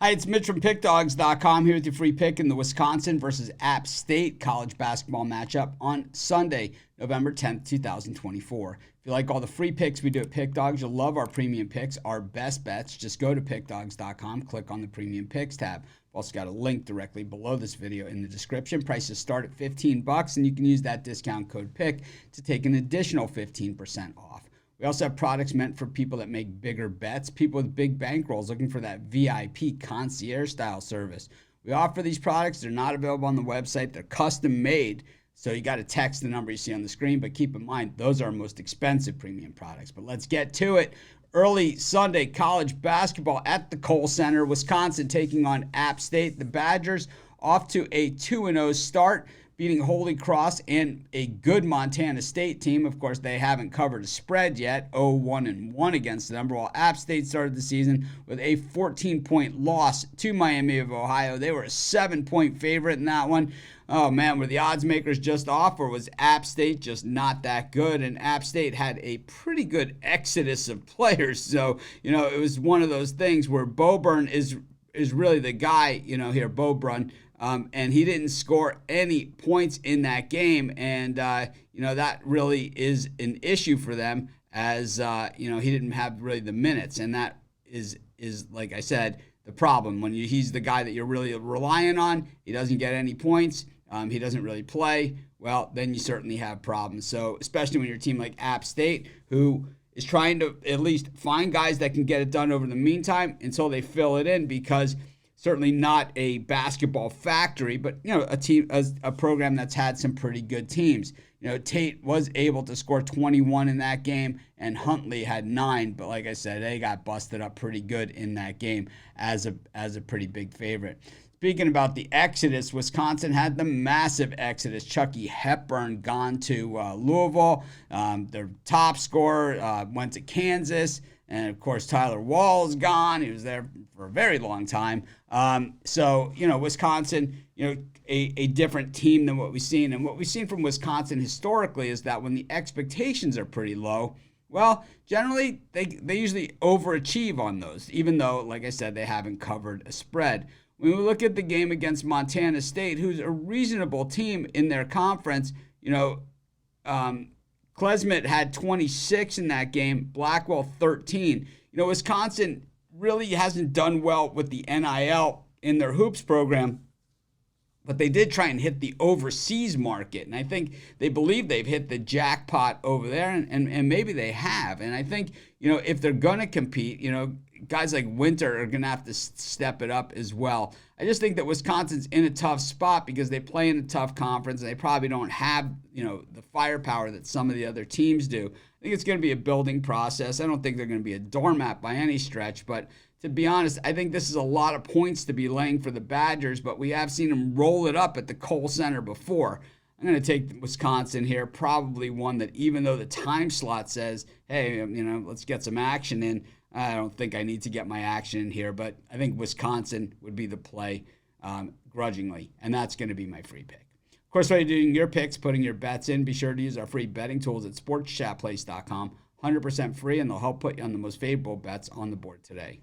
Hi, it's Mitch from Pickdawgz.com here with your free pick in the Wisconsin versus App State college basketball matchup on Sunday, November 10th, 2024. If you like all the free picks we do at Pickdawgz, you'll love our premium picks, our best bets. Just go to Pickdawgz.com, click on the premium picks tab. We've also got a link directly below this video in the description. Prices start at $15, and you can use that discount code PICK to take an additional 15% off. We also have products meant for people that make bigger bets, people with big bankrolls looking for that VIP concierge style service. We offer these products. They're not available on the website. They're custom made. So you got to text the number you see on the screen, but keep in mind, those are our most expensive premium products. But let's get to it. Early Sunday college basketball at the Kohl Center, Wisconsin taking on App State. The Badgers off to a 2-0 start, beating Holy Cross and a good Montana State team. Of course, they haven't covered a spread yet, 0-1-1 against them, while App State started the season with a 14-point loss to Miami of Ohio. They were a 7-point favorite in that one. Oh, man, were the odds makers just off, or was App State just not that good? And App State had a pretty good exodus of players. So, it was one of those things where Boburn is really the guy, here, Boburn. And he didn't score any points in that game. And, that really is an issue for them as, he didn't have really the minutes. And that is like I said, the problem. When he's the guy that you're really relying on, he doesn't get any points. He doesn't really play. Well, then you certainly have problems. So especially when you're a team like App State, who is trying to at least find guys that can get it done over the meantime until they fill it in, because certainly not a basketball factory, but a team, a program that's had some pretty good teams. Tate was able to score 21 in that game, and Huntley had 9. But like I said, they got busted up pretty good in that game as a pretty big favorite. Speaking about the exodus, Wisconsin had the massive exodus. Chucky Hepburn gone to Louisville. Their top scorer went to Kansas. And, of course, Tyler Wall's gone. He was there for a very long time. So, Wisconsin, a different team than what we've seen. And what we've seen from Wisconsin historically is that when the expectations are pretty low, well, generally, they usually overachieve on those, even though, like I said, they haven't covered a spread. When we look at the game against Montana State, who's a reasonable team in their conference, Klesmit had 26 in that game, Blackwell 13. Wisconsin really hasn't done well with the NIL in their hoops program, but they did try and hit the overseas market. And I think they believe they've hit the jackpot over there, and maybe they have. And I think, if they're going to compete, guys like Winter are going to have to step it up as well. I just think that Wisconsin's in a tough spot because they play in a tough conference, and they probably don't have, the firepower that some of the other teams do. I think it's going to be a building process. I don't think they're going to be a doormat by any stretch, but to be honest, I think this is a lot of points to be laying for the Badgers, but we have seen them roll it up at the Kohl Center before. I'm going to take Wisconsin here, probably one that even though the time slot says, hey, let's get some action in, I don't think I need to get my action in here, but I think Wisconsin would be the play grudgingly, and that's going to be my free pick. Of course, while you're doing your picks, putting your bets in, be sure to use our free betting tools at sportschatplace.com. 100% free, and they'll help put you on the most favorable bets on the board today.